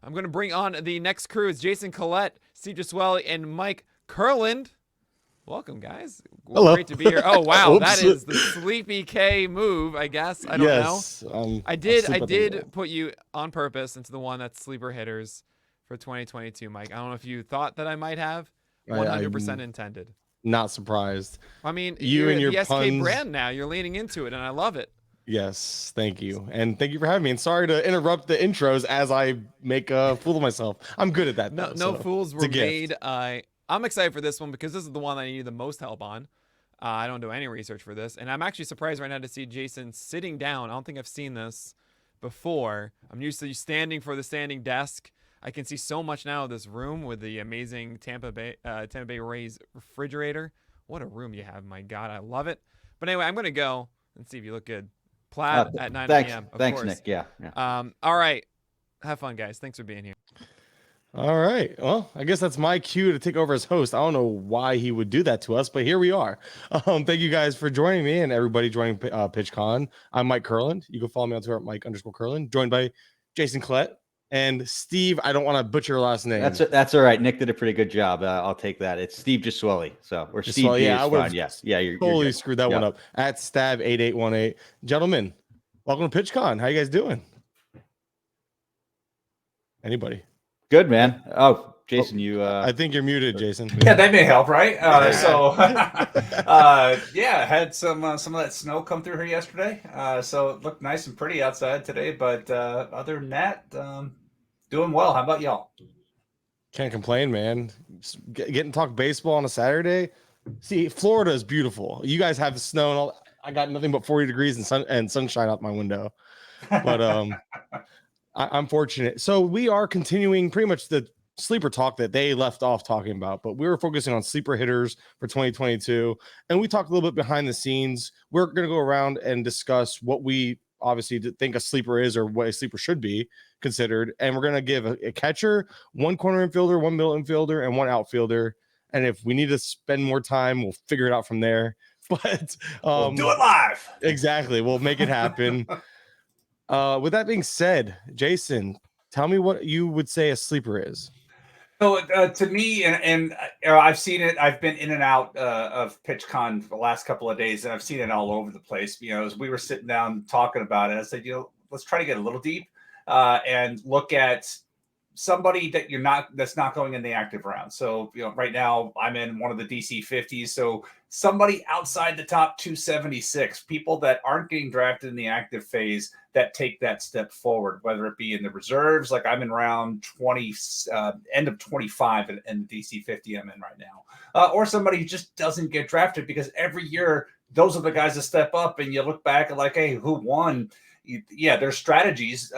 I'm going to bring on the next crew. It's Jason, Collette, Steve Gesuele, and Mike Kurland. Welcome, guys. Well, Hello. great to be here. Oh, wow. Oops. That is the Sleepy K move, I guess. I don't Yes, know. I did put you on purpose into the one that's sleeper hitters for 2022, Mike. I don't know if you thought that I might have. 100% intended. Not surprised. I mean, You you're and your the SK puns. brand now. You're leaning into it, and I love it. Yes, thank you. And thank you for having me. And sorry to interrupt the intros as I make a fool of myself. I'm good at that, though. No So fools it's a were gift. made. I'm excited for this one because this is the one I need the most help on. I don't do any research for this, and I'm actually surprised right now to see Jason sitting down. I don't think I've seen this before. I'm used to you standing for the standing desk. I can see so much now of this room with the amazing Tampa Bay Rays refrigerator. What a room you have, my God, I love it. But anyway, I'm gonna go and see if you look good. Plaid at 9 p.m. Thanks, course. Nick. Yeah. All right. Have fun, guys. Thanks for being here. All right. Well, I guess that's my cue to take over as host. I don't know why he would do that to us, but here we are. Thank you guys for joining me and everybody joining PitchCon. I'm Mike Kurland. You can follow me on Twitter at Mike_Kurland, joined by Jason Collette and Steve. I don't want to butcher your last name. That's all right. Nick did a pretty good job. I'll take that. It's Steve Gesuele. Or Steve G is fine. Yes. Yeah. You're totally screwed that one up. At Stab8818. Gentlemen, welcome to PitchCon. How you guys doing? Anybody? Good, man. Oh, Jason, I think you're muted, Jason. Yeah, that may help, right? Yeah, had some of that snow come through here yesterday. So it looked nice and pretty outside today. But other than that, doing well. How about y'all? Can't complain, man. Getting to talk baseball on a Saturday. See, Florida is beautiful. You guys have the snow and all. I got nothing but 40 degrees and sunshine out my window. But I'm fortunate. So we are continuing pretty much the sleeper talk that they left off talking about, but we were focusing on sleeper hitters for 2022. And we talked a little bit behind the scenes. We're going to go around and discuss what we obviously think a sleeper is or what a sleeper should be considered. And we're going to give a catcher, one corner infielder, one middle infielder, and one outfielder. And if we need to spend more time, we'll figure it out from there. But we'll do it live. Exactly. We'll make it happen. With that being said, Jason, tell me what you would say a sleeper is. So to me, and I've seen it. I've been in and out of PitchCon for the last couple of days, and I've seen it all over the place. As we were sitting down talking about it, I said, let's try to get a little deep and look at somebody that's not going in the active round. So right now I'm in one of the DC 50s. So somebody outside the top 276, people that aren't getting drafted in the active phase that take that step forward, whether it be in the reserves, like I'm in round 20, end of 25 in the DC 50 I'm in right now, or somebody who just doesn't get drafted because every year those are the guys that step up and you look back and like, hey, who won? Yeah, there's strategies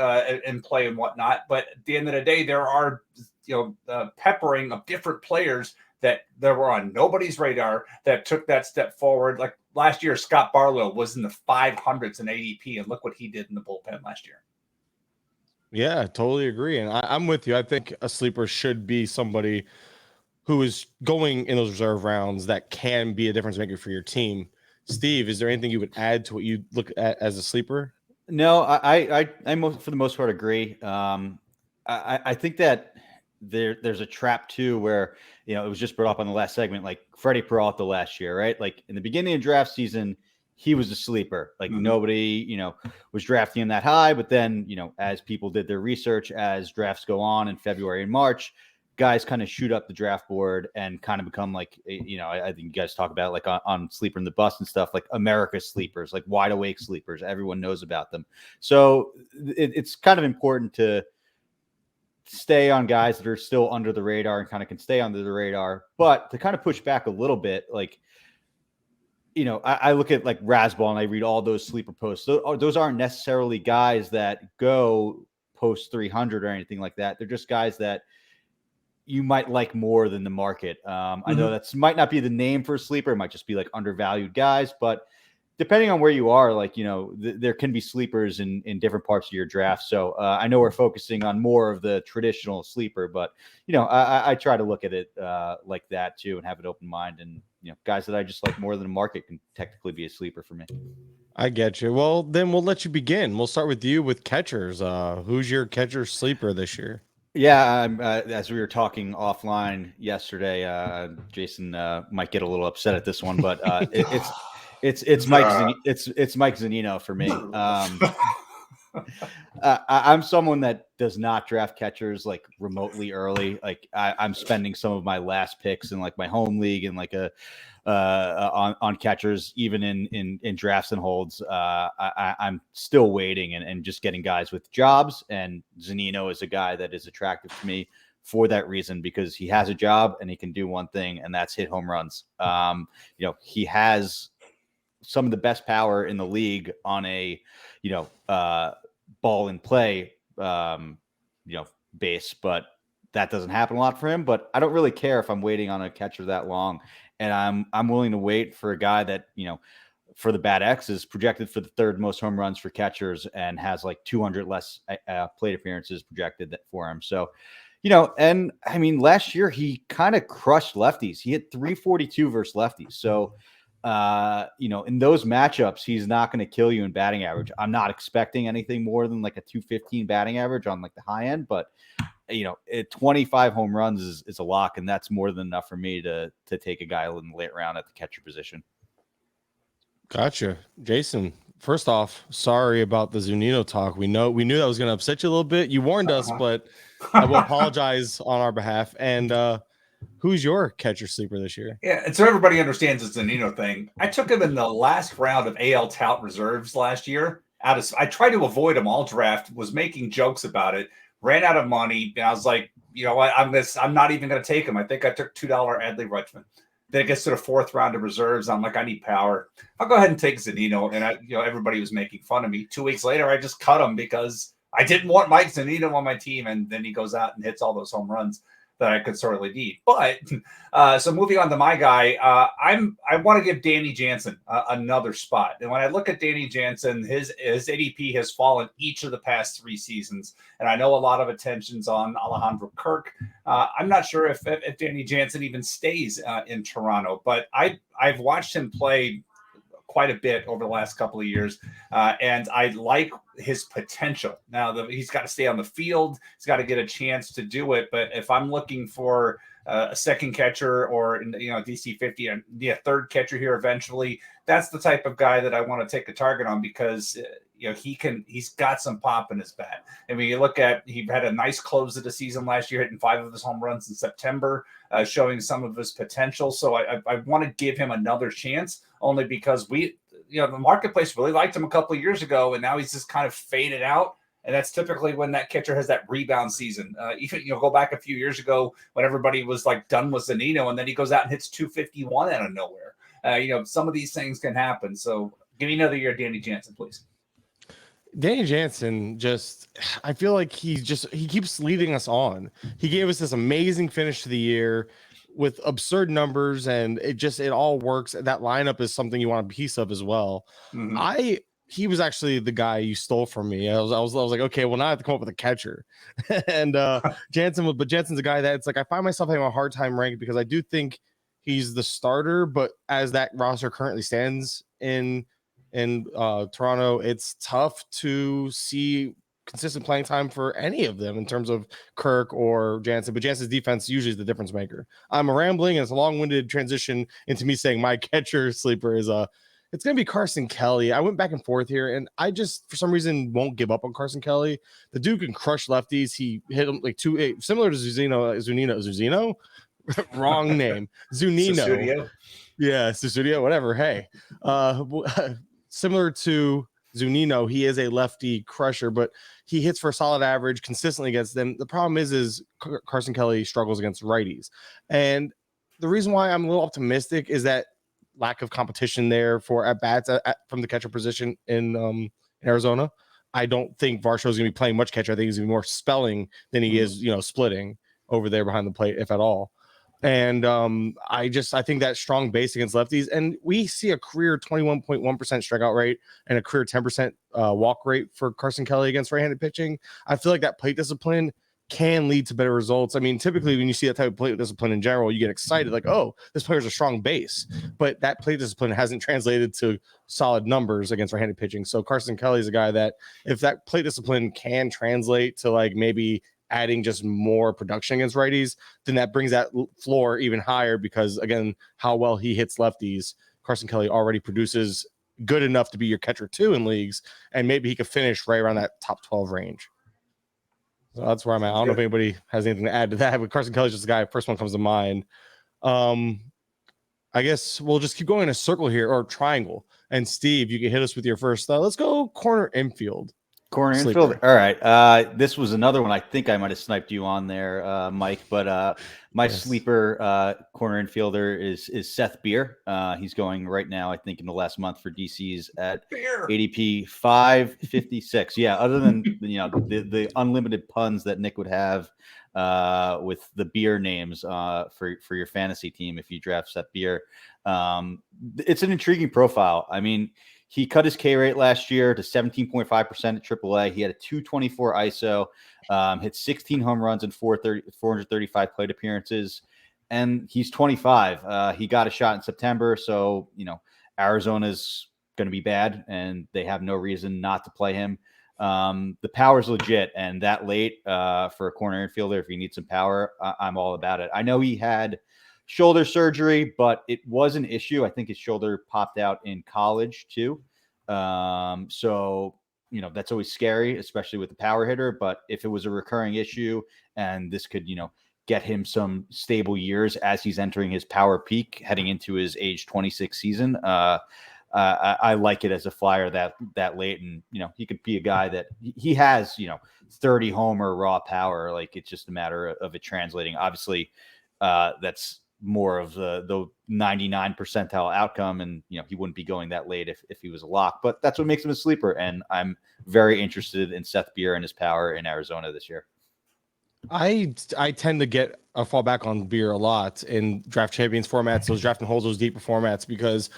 in play and whatnot, but at the end of the day, there are peppering of different players that were on nobody's radar that took that step forward. Like last year, Scott Barlow was in the 500s in ADP, and look what he did in the bullpen last year. Yeah, totally agree, and I'm with you. I think a sleeper should be somebody who is going in those reserve rounds that can be a difference maker for your team. Steve, is there anything you would add to what you look at as a sleeper? No, I for the most part agree. I think that there's a trap too where it was just brought up on the last segment, like Freddie Peralta last year, right? Like in the beginning of draft season, he was a sleeper. Like nobody was drafting him that high, but then as people did their research, as drafts go on in February and March, guys kind of shoot up the draft board and kind of become like, I think you guys talk about like on Sleeper in the Bus and stuff, like America's sleepers, like wide awake sleepers. Everyone knows about them. So it's kind of important to stay on guys that are still under the radar and kind of can stay under the radar, but to kind of push back a little bit, like, I look at like Rasball and I read all those sleeper posts. Those aren't necessarily guys that go post 300 or anything like that. They're just guys that you might like more than the market. I know that's might not be the name for a sleeper. It might just be like undervalued guys, but depending on where you are, like, there can be sleepers in different parts of your draft. So I know we're focusing on more of the traditional sleeper, but, I try to look at it like that too and have an open mind. And, guys that I just like more than the market can technically be a sleeper for me. I get you. Well, then we'll let you begin. We'll start with you with catchers. Who's your catcher sleeper this year? Yeah, as we were talking offline yesterday, Jason might get a little upset at this one, but it's Mike it's Mike Zunino for me. I'm someone that does not draft catchers like remotely early. Like I'm spending some of my last picks in like my home league and like on catchers, even in drafts and holds. I'm still waiting and just getting guys with jobs. And Zunino is a guy that is attractive to me for that reason, because he has a job and he can do one thing, and that's hit home runs. He has some of the best power in the league on a, ball in play, base, but that doesn't happen a lot for him. But I don't really care if I'm waiting on a catcher that long, and I'm willing to wait for a guy that, for the Bad X is projected for the third most home runs for catchers and has like 200 less plate appearances projected for him. So, and I mean, last year he kind of crushed lefties. He hit 342 versus lefties. So, in those matchups, he's not going to kill you in batting average. I'm not expecting anything more than like a 215 batting average on like the high end, but 25 home runs is a lock, and that's more than enough for me to take a guy in the late round at the catcher position. Gotcha. Jason, first off, sorry about the Zunino talk. We knew that was going to upset you a little bit. You warned us, but I will apologize on our behalf. And who's your catcher sleeper this year? Yeah, and so everybody understands the Zunino thing. I took him in the last round of AL Tout reserves last year. I tried to avoid him all draft, was making jokes about it, ran out of money, and I was like, you know what, I'm not even going to take him. I think I took $2 Adley Rutschman. Then it gets to the fourth round of reserves. I'm like, I need power. I'll go ahead and take Zunino. And everybody was making fun of me. 2 weeks later, I just cut him because I didn't want Mike Zunino on my team. And then he goes out and hits all those home runs that I could sorely need. But so moving on to my guy, I want to give Danny Jansen another spot. And when I look at Danny Jansen, his ADP has fallen each of the past 3 seasons. And I know a lot of attention's on Alejandro Kirk. I'm not sure if Danny Jansen even stays in Toronto, but I've watched him play quite a bit over the last couple of years. And I like his potential. Now he's got to stay on the field. He's got to get a chance to do it. But if I'm looking for a second catcher or, DC 50 and a third catcher here eventually, that's the type of guy that I want to take a target on because, he's got some pop in his bat. I mean, you look at, he had a nice close of the season last year, hitting 5 of his home runs in September, showing some of his potential. So I want to give him another chance only because the marketplace really liked him a couple of years ago, and now he's just kind of faded out. And that's typically when that catcher has that rebound season. Even go back a few years ago when everybody was like done with Zunino, and then he goes out and hits 251 out of nowhere. Some of these things can happen. So give me another year, Danny Jansen, please. Danny Jansen, I feel like he keeps leading us on. He gave us this amazing finish to the year with absurd numbers, and it all works. That lineup is something you want a piece of as well. Mm-hmm. He was actually the guy you stole from me. I was like, okay, well now I have to come up with a catcher. And Jansen's a guy that it's like I find myself having a hard time ranking because I do think he's the starter, but as that roster currently stands in Toronto, it's tough to see consistent playing time for any of them in terms of Kirk or Jansen, but Jansen's defense usually is the difference maker. I'm rambling, and it's a long-winded transition into me saying my catcher sleeper is it's going to be Carson Kelly. I went back and forth here, and I just, for some reason, won't give up on Carson Kelly. The dude can crush lefties. He hit him like similar to Zunino. Wrong name. Zunino. Yeah, Susudio, whatever. Hey, similar to Zunino, he is a lefty crusher, but he hits for a solid average consistently against them. The problem is Carson Kelly struggles against righties. And the reason why I'm a little optimistic is that lack of competition there for at-bats from the catcher position in Arizona. I don't think Varsho's going to be playing much catcher. I think he's going to be more spelling than he is, splitting over there behind the plate, if at all. And I think that strong base against lefties, and we see a career 21.1% strikeout rate and a career 10% walk rate for Carson Kelly against right-handed pitching. I feel like that plate discipline can lead to better results. I mean, typically when you see that type of plate discipline in general, you get excited like, oh, this player's a strong base, but that plate discipline hasn't translated to solid numbers against right-handed pitching. So Carson Kelly is a guy that if that plate discipline can translate to like maybe adding just more production against righties, then that brings that floor even higher because, again, how well he hits lefties. Carson Kelly already produces good enough to be your catcher 2 in leagues, and maybe he could finish right around that top 12 range. So that's where I'm at. I don't know if anybody has anything to add to that, but Carson Kelly's just the guy. First one comes to mind. I guess we'll just keep going in a circle here or triangle. And Steve, you can hit us with your first. Let's go corner infield. Corner Sleeper. infield. All right. This was another one. I think I might have sniped you on there, Mike. But my sleeper corner infielder is Seth Beer. He's going right now, I think, in the last month for DC's at ADP 556. Yeah. Other than the unlimited puns that Nick would have with the beer names for your fantasy team if you draft Seth Beer, it's an intriguing profile. I mean, he cut his K rate last year to 17.5% at AAA. He had a 224 ISO, hit 16 home runs and 435 plate appearances, and he's 25. He got a shot in September, so Arizona's going to be bad, and they have no reason not to play him. The power's legit, and that late for a corner infielder, if you need some power, I'm all about it. I know he had shoulder surgery, but it was an issue. I think his shoulder popped out in college too. So, that's always scary, especially with the power hitter. But if it was a recurring issue and this could, get him some stable years as he's entering his power peak heading into his age 26 season, I like it as a flyer that late. And, he could be a guy that he has, 30 homer raw power. Like, it's just a matter of it translating. Obviously, that's more of the 99 percentile outcome, and he wouldn't be going that late if he was a lock, but that's what makes him a sleeper. And I'm very interested in Seth Beer and his power in Arizona this year. I tend to fall back on Beer a lot in draft champions formats, those draft and holds, those deeper formats, because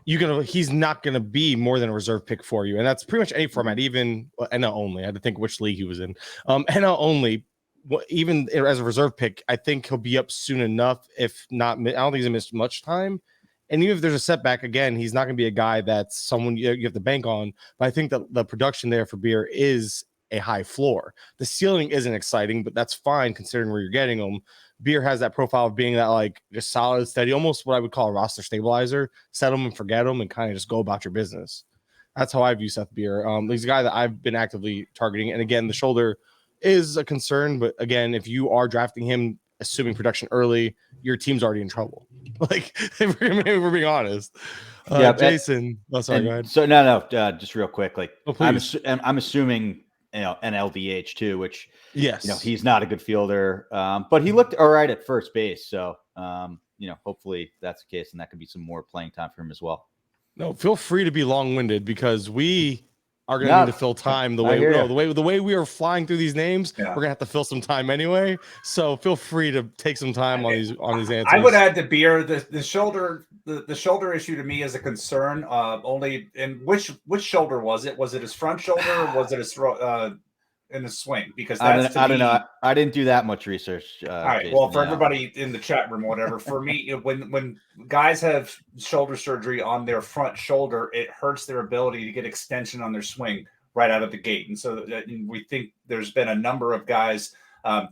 he's not gonna be more than a reserve pick for you, and that's pretty much any format, even NL only. I had to think which league he was in. NL only. Even as a reserve pick, I think he'll be up soon enough. If not, I don't think he's gonna miss much time. And even if there's a setback, again, he's not gonna be a guy that's someone you have to bank on. But I think that the production there for Beer is a high floor. The ceiling isn't exciting, but that's fine considering where you're getting him. Beer has that profile of being that like just solid, steady, almost what I would call a roster stabilizer. Set him and forget him, and kind of just go about your business. That's how I view Seth Beer. He's a guy that I've been actively targeting. And again, the shoulder is a concern, but again, if you are drafting him assuming production early, your team's already in trouble. Like, if we're being honest. Jason, go ahead. So no, just real quick, like, I'm assuming NLDH too, which yes, he's not a good fielder, but he looked all right at first base. So hopefully that's the case, and that could be some more playing time for him as well. No, feel free to be long-winded because we are going to need to fill time the way we are flying through these names. Yeah. We're going to have to fill some time anyway. So feel free to take some time on these answers. I would add to Beer the shoulder issue to me is a concern. Only in which shoulder was it? Was it his front shoulder or was it his in the swing? Because that's I don't know. I didn't do that much research. All right. Jason, well, for everybody in the chat room or whatever, for me, when guys have shoulder surgery on their front shoulder, it hurts their ability to get extension on their swing right out of the gate. And so we think there's been a number of guys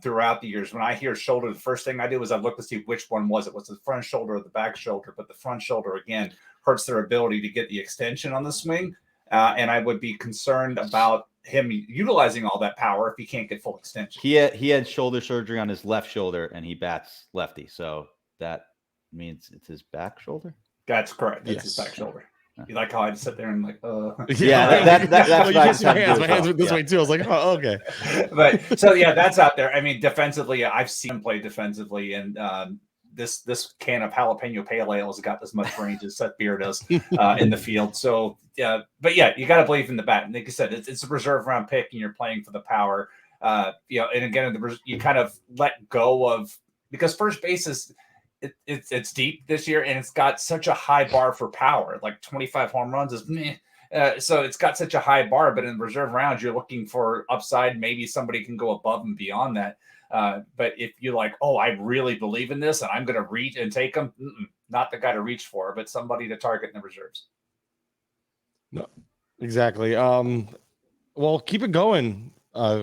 throughout the years. When I hear shoulder, the first thing I do is I look to see which one was it. Was it the front shoulder or the back shoulder? But the front shoulder, again, hurts their ability to get the extension on the swing. And I would be concerned about him utilizing all that power if he can't get full extension. He had shoulder surgery on his left shoulder, and he bats lefty. So that means it's his back shoulder? That's correct. That's his back shoulder. You like how I just sit there and like, that's my hands went this way too. I was like, oh, okay. But so that's out there. I mean, defensively, I've seen him play defensively, and this can of jalapeno pale ale has got as much range as Seth Beer does in the field. So but you got to believe in the bat. And like I said, it's a reserve round pick, and you're playing for the power. And again, you kind of let go of, because first base is it's deep this year, and it's got such a high bar for power. Like 25 home runs is meh. So it's got such a high bar, but in reserve rounds, you're looking for upside. Maybe somebody can go above and beyond that. But if you're like, oh, I really believe in this and I'm going to reach and take them, not the guy to reach for, but somebody to target in the reserves. No, exactly. Well, keep it going.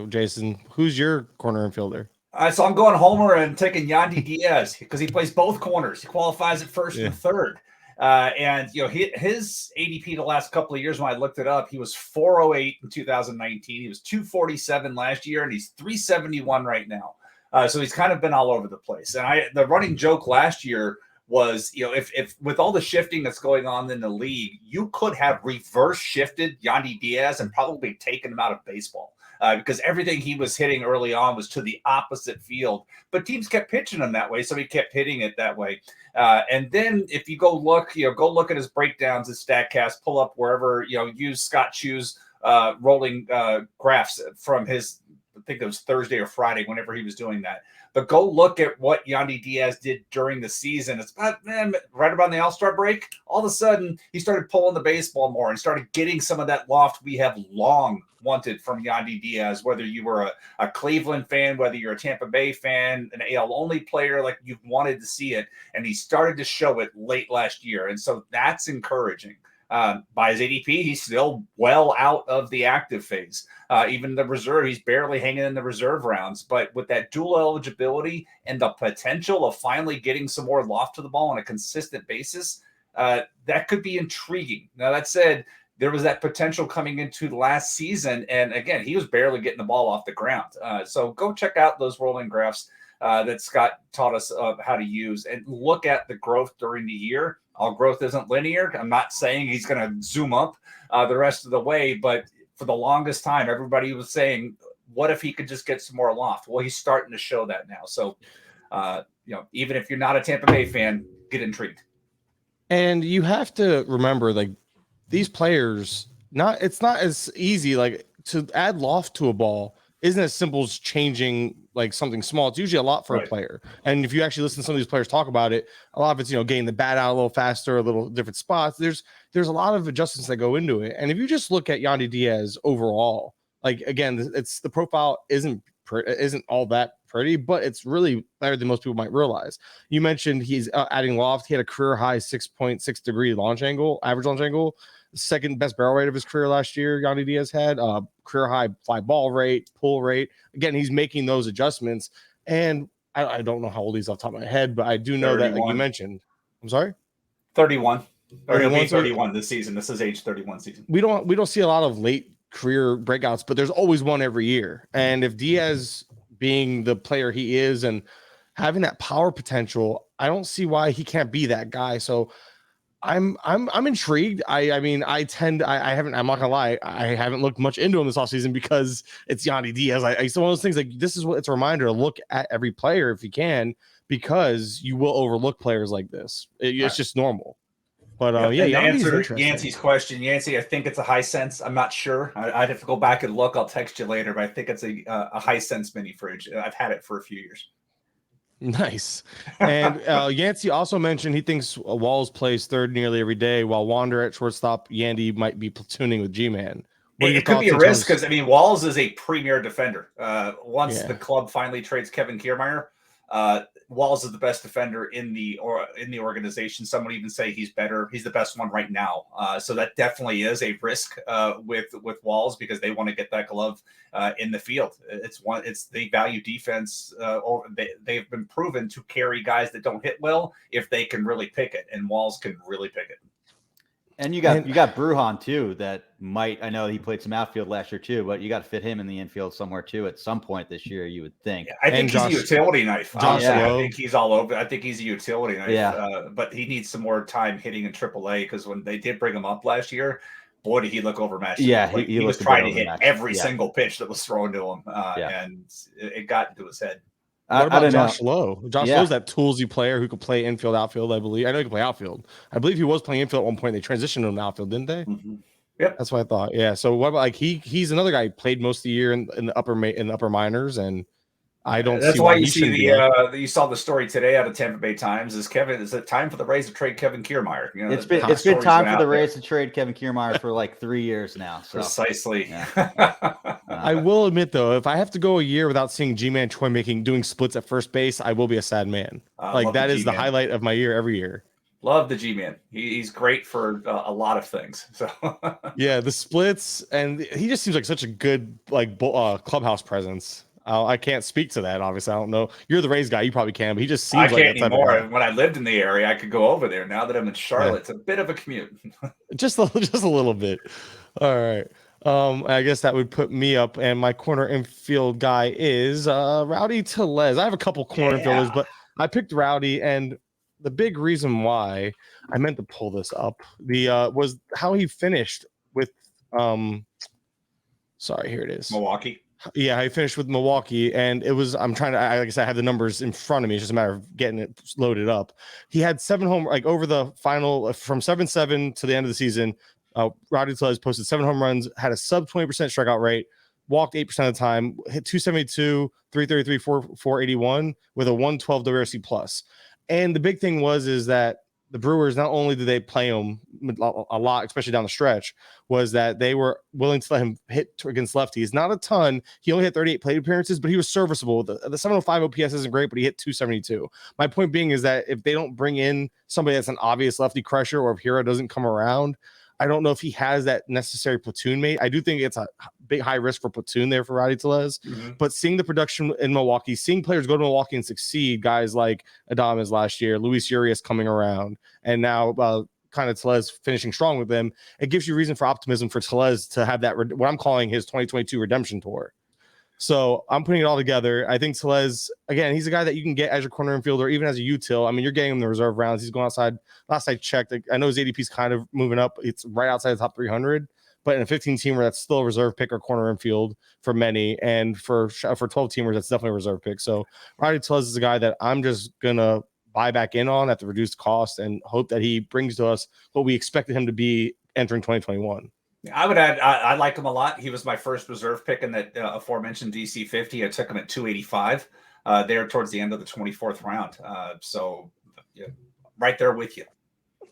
Jason, who's your corner infielder? So I'm going Homer and taking Yandy Diaz because he plays both corners. He qualifies at first and third. And his ADP the last couple of years, when I looked it up, he was 408 in 2019. He was 247 last year, and he's 371 right now. So he's kind of been all over the place. And the running joke last year was, if with all the shifting that's going on in the league, you could have reverse shifted Yandy Diaz and probably taken him out of baseball. Because everything he was hitting early on was to the opposite field. But teams kept pitching him that way, so he kept hitting it that way. And then if you go look at his breakdowns at StatCast, pull up wherever, use Scott Chu's rolling graphs from his, I think it was Thursday or Friday, whenever he was doing that. But go look at what Yandy Diaz did during the season. It's right about the All-Star break. All of a sudden, he started pulling the baseball more and started getting some of that loft we have long wanted from Yandy Diaz, whether you were a Cleveland fan, whether you're a Tampa Bay fan, an AL-only player, like you've wanted to see it. And he started to show it late last year. And so that's encouraging. By his ADP, he's still well out of the active phase. Even the reserve, he's barely hanging in the reserve rounds. But with that dual eligibility and the potential of finally getting some more loft to the ball on a consistent basis, that could be intriguing. Now, that said, there was that potential coming into the last season. And again, he was barely getting the ball off the ground. So go check out those rolling graphs that Scott taught us how to use and look at the growth during the year. All growth isn't linear. I'm not saying he's going to zoom up the rest of the way, but for the longest time, everybody was saying, what if he could just get some more loft? Well, he's starting to show that now. So, even if you're not a Tampa Bay fan, get intrigued. And you have to remember, like, these players, it's not as easy, like, to add loft to a ball isn't as simple as changing like something small. It's usually a lot for a player. And if you actually listen to some of these players talk about it, a lot of it's, getting the bat out a little faster, a little different spots. There's a lot of adjustments that go into it. And if you just look at Yandy Diaz overall, like, again, it's the profile isn't all that pretty, but it's really better than most people might realize. You mentioned he's adding loft. He had a career high 6.6 degree launch angle, average launch angle. Second best barrel rate of his career last year, Yandy Diaz had career high fly ball rate, pull rate. Again, he's making those adjustments. And I don't know how old he's off the top of my head, but I do know 31. That, like you mentioned, I'm sorry, 31. Or he'll be 31 this season. This is age 31 season. We don't see a lot of late career breakouts, but there's always one every year. And if Diaz, being the player he is and having that power potential, I don't see why he can't be that guy. So I'm intrigued. I'm not gonna lie, I haven't looked much into him this offseason because it's Yandy Diaz. It's one of those things, like, this is what it's a reminder to look at every player if you can, because you will overlook players like this. It's just normal. But answer Yancey's question, Yancey, I think it's a high sense. I'm not sure. I'd have to go back and look. I'll text you later, but I think it's a high sense mini fridge. I've had it for a few years. Nice. And Yancey also mentioned he thinks Walls plays third nearly every day, while Wander at shortstop, Yandy might be platooning with G-Man. It could be a risk because, Walls is a premier defender. Once the club finally trades Kevin Kiermaier, Walls is the best defender in the organization. Some would even say he's better. He's the best one right now. So that definitely is a risk with Walls, because they want to get that glove in the field. It's they value defense. They've been proven to carry guys that don't hit well if they can really pick it, and Walls can really pick it. And you got Brujan too. That might, I know he played some outfield last year too, but you got to fit him in the infield somewhere too at some point this year, you would think. I think he's a utility knife. I think he's all over. I think he's a utility knife. Yeah. But he needs some more time hitting in AAA, because when they did bring him up last year, boy, did he look overmatched. Yeah, he was trying to hit every single pitch that was thrown to him, and it got into his head. What about Josh Lowe? Josh Lowe's that toolsy player who could play infield, outfield, I believe. I know he can play outfield. I believe he was playing infield at one point. They transitioned him to outfield, didn't they? Mm-hmm. Yep. That's what I thought. Yeah. So what about, like, he's another guy who played most of the year in the upper minors, and I don't That's see why you see you saw the story today out of Tampa Bay Times. Is it time for the Rays to trade Kevin Kiermaier? It's been time for the Rays to trade Kevin Kiermaier for like 3 years now. So. Precisely. Yeah. I will admit, though, if I have to go a year without seeing G-Man Choi doing splits at first base, I will be a sad man. That is the highlight of my year every year. Love the G-Man. He's great for a lot of things. So Yeah, the splits, and he just seems like such a good clubhouse presence. I can't speak to that. Obviously, I don't know. You're the Rays guy. You probably can, but he just I seems like can't that type of anymore. guy. When I lived in the area, I could go over there. Now that I'm in Charlotte, it's a bit of a commute. Just a little bit. All right. I guess that would put me up, and my corner infield guy is Rowdy Teles. I have a couple corner infielders, but I picked Rowdy, and the big reason why I meant to pull this up was how he finished with sorry, here it is. Milwaukee. Yeah, I finished with Milwaukee, and it was. I'm trying to. Like I said, I have the numbers in front of me. It's just a matter of getting it loaded up. He had 7 home, like over the final from 7-7 to the end of the season. Rowdy Teles posted 7 home runs, had a sub 20% strikeout rate, walked 8% of the time, hit 272, 333, 481 with a 112 WRC plus. And the big thing is that the Brewers, not only did they play him a lot, especially down the stretch, was that they were willing to let him hit against lefties. Not a ton. He only had 38 plate appearances, but he was serviceable. The 705 OPS isn't great, but he hit 272. My point being is that if they don't bring in somebody that's an obvious lefty crusher, or if Hero doesn't come around, I don't know if he has that necessary platoon mate. I do think it's a big high risk for platoon there for Rowdy Teles. But seeing the production in Milwaukee, seeing players go to Milwaukee and succeed, guys like Adames last year, Luis Urias coming around, and now kind of Teles finishing strong with them, it gives you reason for optimism for Teles to have that what I'm calling his 2022 redemption tour. So I'm putting it all together. I think Teles, again, he's a guy that you can get as your corner infielder, even as a util. I mean, you're getting him the reserve rounds. He's going outside. Last I checked, I know his ADP is kind of moving up. It's right outside the top 300, but in a 15-teamer, that's still a reserve pick or corner infield for many. And for 12-teamers, that's definitely a reserve pick. So Rowdy Teles is a guy that I'm just going to buy back in on at the reduced cost and hope that he brings to us what we expected him to be entering 2021. I would add, I like him a lot. He was my first reserve pick in that aforementioned DC 50. I took him at 285 there towards the end of the 24th round. So yeah, right there with you.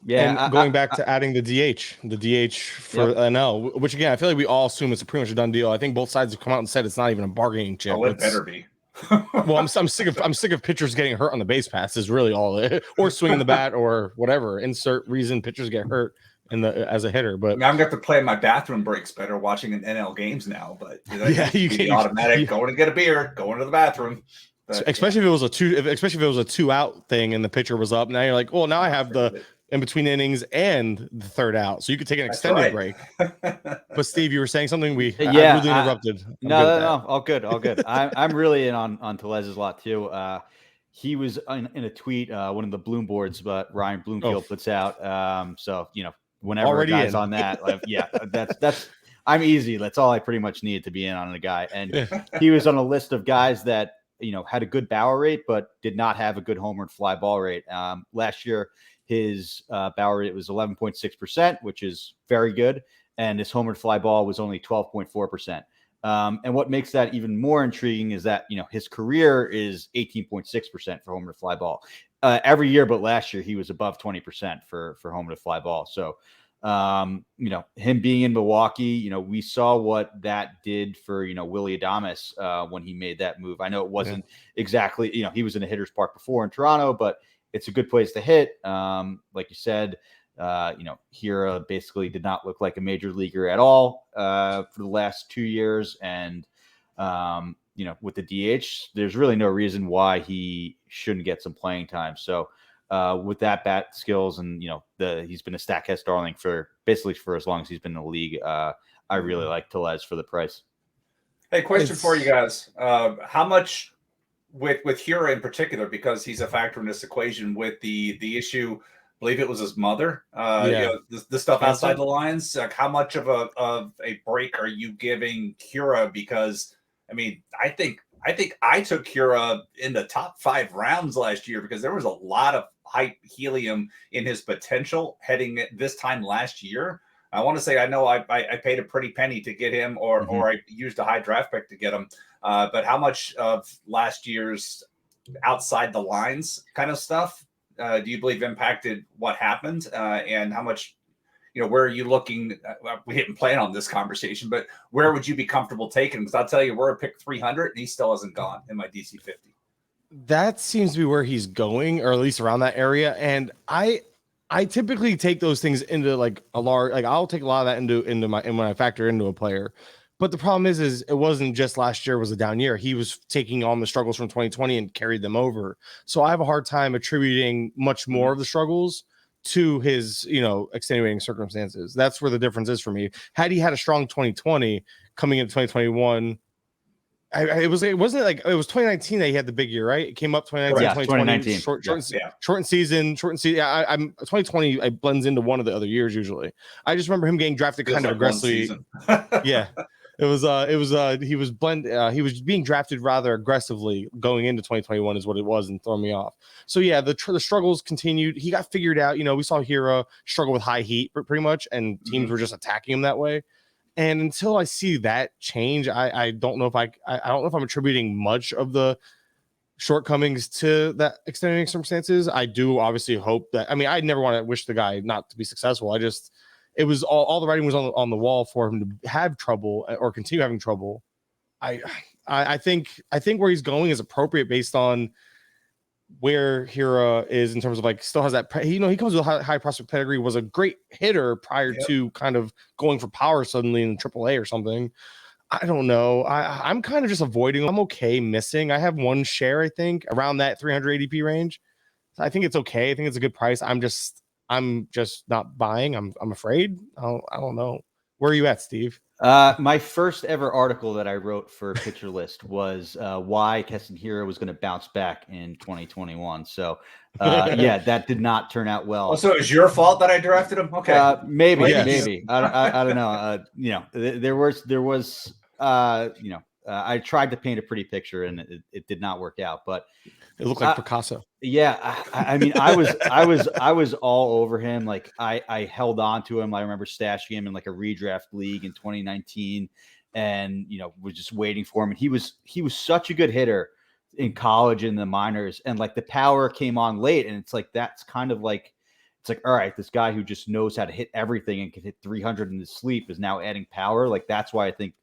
Yeah, and going back to adding the DH for NL, which again, I feel like we all assume it's a pretty much a done deal. I think both sides have come out and said it's not even a bargaining chip. Oh, it better be. Well, I'm sick of pitchers getting hurt on the base pass is really all it, or swinging the bat or whatever. Insert reason pitchers get hurt as a hitter. But I'm going to play my bathroom breaks better watching an NL games now. But you can automatic going to get a beer, going to the bathroom. But, especially if it was a 2-out thing and the pitcher was up. Now you're like, well, now I have the in between innings and the third out, so you could take an extended break. But Steve, you were saying something. I really interrupted. No, all good. I'm really in on Teles's lot too. He was in a tweet, one of the Bloom boards, but Ryan Bloomfield puts out. So whenever already a guy's on that, that's I'm easy. That's all I pretty much need to be in on a guy. And he was on a list of guys that had a good Bauer rate, but did not have a good home run fly ball rate. Last year, his Bauer rate was 11.6%, which is very good. And his home run fly ball was only 12.4%. And what makes that even more intriguing is that, his career is 18.6% for home run fly ball. Every year but last year, he was above 20% for home run fly ball. So, him being in Milwaukee, we saw what that did for, Willie Adames when he made that move. I know it wasn't exactly, he was in a hitter's park before in Toronto, but it's a good place to hit. Like you said, Hira basically did not look like a major leaguer at all for the last 2 years. And, with the DH, there's really no reason why he shouldn't get some playing time. So with that bat skills and, he's been a Statcast darling for as long as he's been in the league. I really like Teles for the price. Hey, question for you guys. How much with Hira in particular, because he's a factor in this equation with the issue, I believe it was his mother, the stuff outside the lines. Like, how much of a break are you giving Hira? Because I think I took Hira in the top 5 rounds last year because there was a lot of hype helium in his potential heading this time last year. I want to say I know I paid a pretty penny to get him, or I used a high draft pick to get him. But how much of last year's outside the lines kind of stuff do you believe impacted what happened? And how much, where are you looking? We didn't plan on this conversation, but where would you be comfortable taking? Because I'll tell you, we're a pick 300 and he still hasn't gone in my DC 50. That seems to be where he's going, or at least around that area. And I typically take those things into like a large, like I'll take a lot of that into my, and when I factor into a player. But the problem is it wasn't just last year was a down year. He was taking on the struggles from 2020 and carried them over. So I have a hard time attributing much more of the struggles to his, extenuating circumstances. That's where the difference is for me. Had he had a strong 2020 coming into 2021, it was 2019 that he had the big year, right? It came up 2019, Yeah, 2020, 2019. shortened season. Yeah, I'm 2020. It blends into one of the other years usually. I just remember him getting drafted kind of aggressively. Yeah, he was being drafted rather aggressively going into 2021 is what it was, and throwing me off. So yeah, the struggles continued. He got figured out. We saw Hira struggle with high heat pretty much, and teams were just attacking him that way. And until I see that change, I don't know if I don't know if I'm attributing much of the shortcomings to that extenuating circumstances. I do obviously hope that. I mean, I never want to wish the guy not to be successful. It was all the writing was on the wall for him to have trouble or continue having trouble. I think where he's going is appropriate based on where Hira is in terms of like still has that, he comes with a high prospect pedigree, was a great hitter prior to kind of going for power suddenly in AAA or something. I don't know. I'm kind of just avoiding. I'm okay missing. I have one share, I think, around that 300 ADP range. So I think it's okay. I think it's a good price. I'm just not buying. I'm afraid. I don't know. Where are you at, Steve? My first ever article that I wrote for Pitcher List was why Keston Hira was going to bounce back in 2021. So, yeah, that did not turn out well. Oh, so it was your fault that I drafted him? Okay, maybe. I don't know. There was. I tried to paint a pretty picture, and it did not work out. But it looked like Picasso. Yeah, I mean, I was all over him. Like I held on to him. I remember stashing him in like a redraft league in 2019, and was just waiting for him. And he was such a good hitter in college in the minors, and like the power came on late, and it's like that's kind of like it's like, all right, this guy who just knows how to hit everything and can hit 300 in his sleep is now adding power. Like that's why I think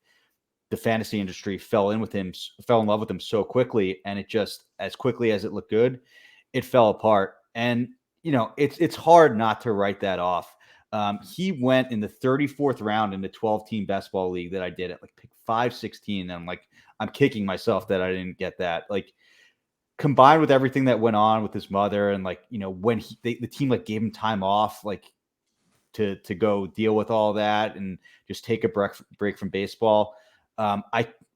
the fantasy industry fell in love with him so quickly, and it just as quickly as it looked good, it fell apart. And it's hard not to write that off. He went in the 34th round in the 12-team best ball league that I did at like pick 516, and I'm kicking myself that I didn't get that. Like combined with everything that went on with his mother, and like when the team like gave him time off, like to go deal with all that and just take a break from baseball.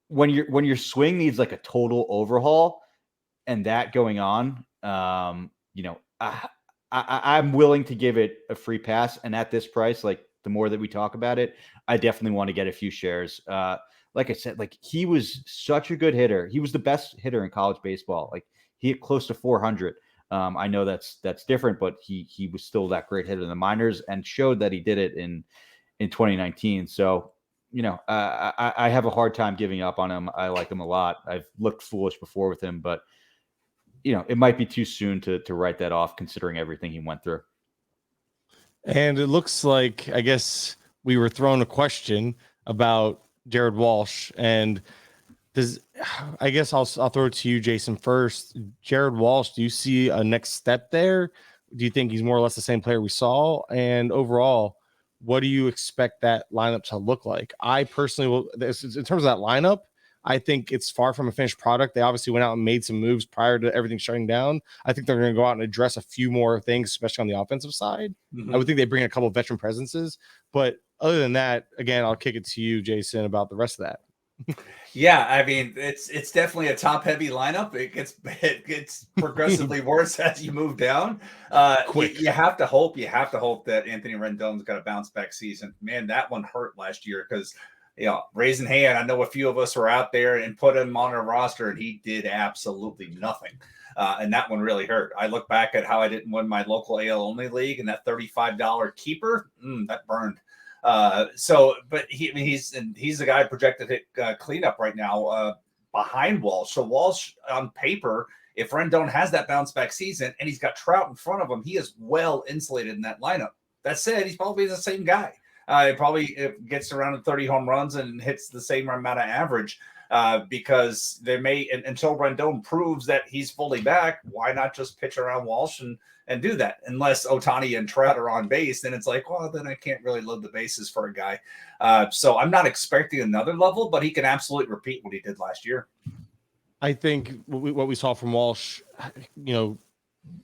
When your swing needs like a total overhaul and that going on, I'm willing to give it a free pass. And at this price, like the more that we talk about it, I definitely want to get a few shares. Like I said, like he was such a good hitter. He was the best hitter in college baseball. Like he hit close to 400. I know that's different, but he was still that great hitter in the minors and showed that he did it in 2019. So, I have a hard time giving up on him. I like him a lot. I've looked foolish before with him, but it might be too soon to write that off considering everything he went through. And it looks like, I guess we were thrown a question about Jared Walsh, and I guess I'll throw it to you, Jason, first. Jared Walsh, do you see a next step there? Do you think he's more or less the same player we saw? And overall, what do you expect that lineup to look like? I personally will, in terms of that lineup, I think it's far from a finished product. They obviously went out and made some moves prior to everything shutting down. I think they're going to go out and address a few more things, especially on the offensive side. I would think they bring in a couple of veteran presences. But other than that, again, I'll kick it to you, Jason, about the rest of that. Yeah, I mean, it's definitely a top-heavy lineup. It gets progressively worse as you move down. Quick. You have to hope that Anthony Rendon's got a bounce-back season. Man, that one hurt last year because, raising hand, I know a few of us were out there and put him on a roster, and he did absolutely nothing. And that one really hurt. I look back at how I didn't win my local AL-only league, and that $35 keeper, that burned. But he's the guy projected to hit cleanup right now behind Walsh. So Walsh on paper, if Rendon has that bounce back season and he's got Trout in front of him, he is well insulated in that lineup. That said, he's probably the same guy. He probably gets around 30 home runs and hits the same amount of average. because they may until Rendon proves that he's fully back. Why not just pitch around Walsh and do that? Unless Ohtani and Trout are on base, then it's like, well, then I can't really load the bases for a guy. So I'm not expecting another level, but he can absolutely repeat what he did last year. I think what we saw from Walsh,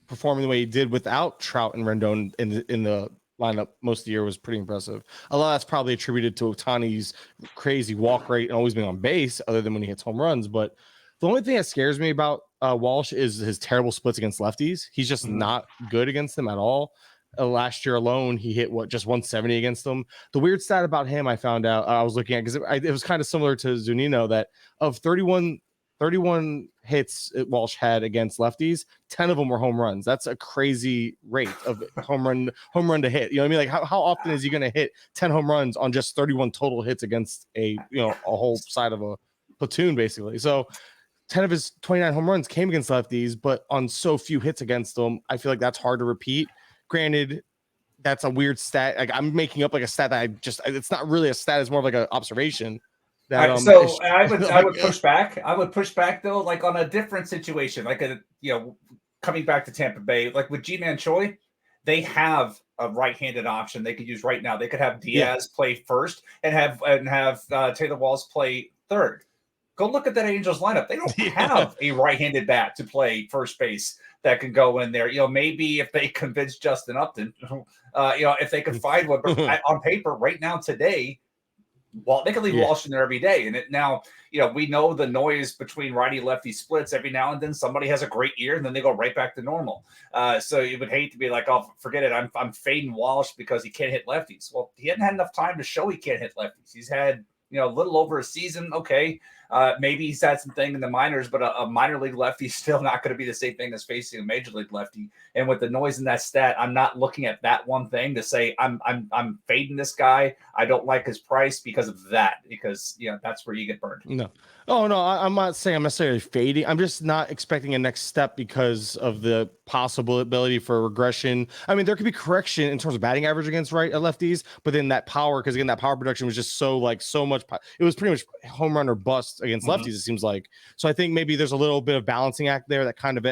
performing the way he did without Trout and Rendon in the lineup most of the year was pretty impressive. A lot of that's probably attributed to Ohtani's crazy walk rate and always being on base, other than when he hits home runs. But the only thing that scares me about Walsh is his terrible splits against lefties. He's just not good against them at all. Last year alone, he hit just 170 against them. The weird stat about him I found out, I was looking at, because it was kind of similar to Zunino, that of 31 hits Walsh had against lefties, 10 of them were home runs. That's a crazy rate of home run to hit. You know what I mean? Like how often is he going to hit 10 home runs on just 31 total hits against a whole side of a platoon, basically? So 10 of his 29 home runs came against lefties, but on so few hits against them, I feel like that's hard to repeat. Granted, that's a weird stat. Like I'm making up like a stat that it's not really a stat, it's more of like an observation. That, I would push back. I would push back though, like on a different situation, like coming back to Tampa Bay, like with G-Man Choi, they have a right-handed option they could use right now. They could have Diaz play first and have Taylor Walsh play third. Go look at that Angels lineup. They don't have a right-handed bat to play first base that can go in there. Maybe if they convince Justin Upton, if they could find one, but on paper right now today, well, they can leave Walsh in there every day. And now, we know the noise between righty lefty splits. Every now and then somebody has a great year and then they go right back to normal. So you would hate to be like, oh, forget it. I'm fading Walsh because he can't hit lefties. Well, he hadn't had enough time to show he can't hit lefties. He's had, a little over a season. Okay. Maybe he's had some thing in the minors, but a minor league lefty is still not going to be the same thing as facing a major league lefty. And with the noise in that stat, I'm not looking at that one thing to say I'm fading this guy. I don't like his price because of that, because that's where you get burned. No. Oh no, I'm not saying I'm necessarily fading. I'm just not expecting a next step because of the possible ability for regression. I mean, there could be correction in terms of batting average against lefties, but then that power, because again, that power production was just so much. It was pretty much home run or bust against lefties, it seems like. So I think maybe there's a little bit of balancing act there that kind of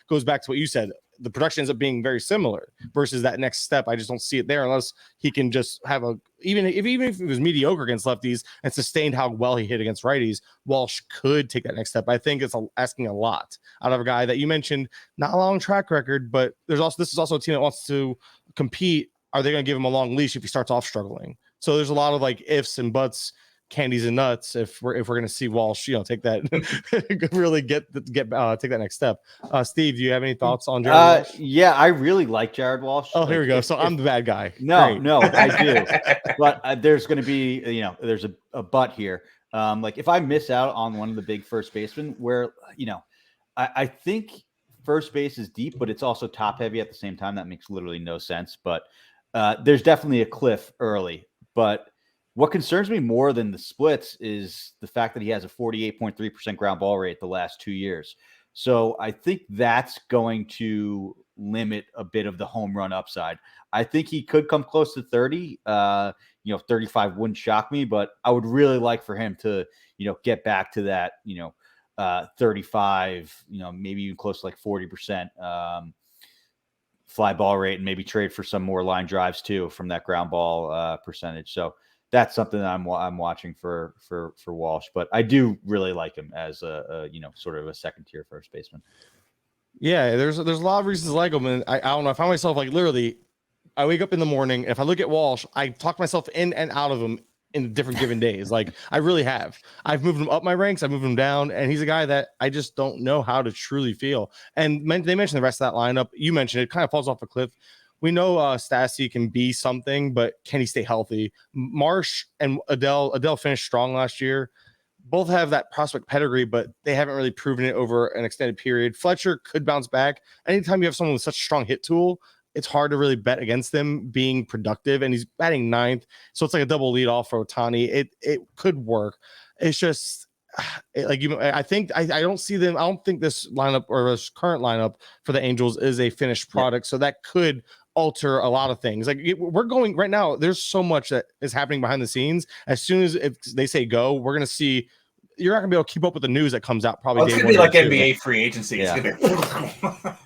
goes back to what you said. The production ends up being very similar versus that next step. I just don't see it there unless he can just have even if it was mediocre against lefties and sustained how well he hit against righties, Walsh could take that next step. I think it's asking a lot out of a guy that you mentioned, not a long track record, but this is also a team that wants to compete. Are they going to give him a long leash if he starts off struggling? So there's a lot of like ifs and buts, candies and nuts if we're going to see Walsh take that really take that next step. Steve, do you have any thoughts on Jared Walsh? Yeah, I really like Jared Walsh. Here we go. So I'm the bad guy. No, I do. But there's going to be there's a but here. Like if I miss out on one of the big first basemen where I think first base is deep, but it's also top heavy at the same time. That makes literally no sense. But there's definitely a cliff early. But what concerns me more than the splits is the fact that he has a 48.3% ground ball rate the last 2 years. So I think that's going to limit a bit of the home run upside. I think he could come close to 30. 35 wouldn't shock me, but I would really like for him to, get back to that, 35, maybe even close to like 40% fly ball rate, and maybe trade for some more line drives too from that ground ball percentage. So that's something that I'm watching for Walsh, but I do really like him as a sort of a second tier first baseman. Yeah, there's a lot of reasons to like him, and I don't know. I find myself like literally, I wake up in the morning. If I look at Walsh, I talk myself in and out of him in different given days. Like I really have. I've moved him up my ranks. I moved him down, and he's a guy that I just don't know how to truly feel. And they mentioned the rest of that lineup. You mentioned it kind of falls off a cliff. We know Stassi can be something, but can he stay healthy? Marsh and Adele finished strong last year. Both have that prospect pedigree, but they haven't really proven it over an extended period. Fletcher could bounce back. Anytime you have someone with such a strong hit tool, it's hard to really bet against them being productive, and he's batting ninth. So it's like a double lead off for Ohtani. It could work. It's just I don't see them. I don't think this lineup or this current lineup for the Angels is a finished product. So that could alter a lot of things. Like we're going right now, there's so much that is happening behind the scenes. As soon as they say go, we're going to see you're not gonna be able to keep up with the news that comes out. Probably it's day gonna be one like day two. NBA free agency. Yeah.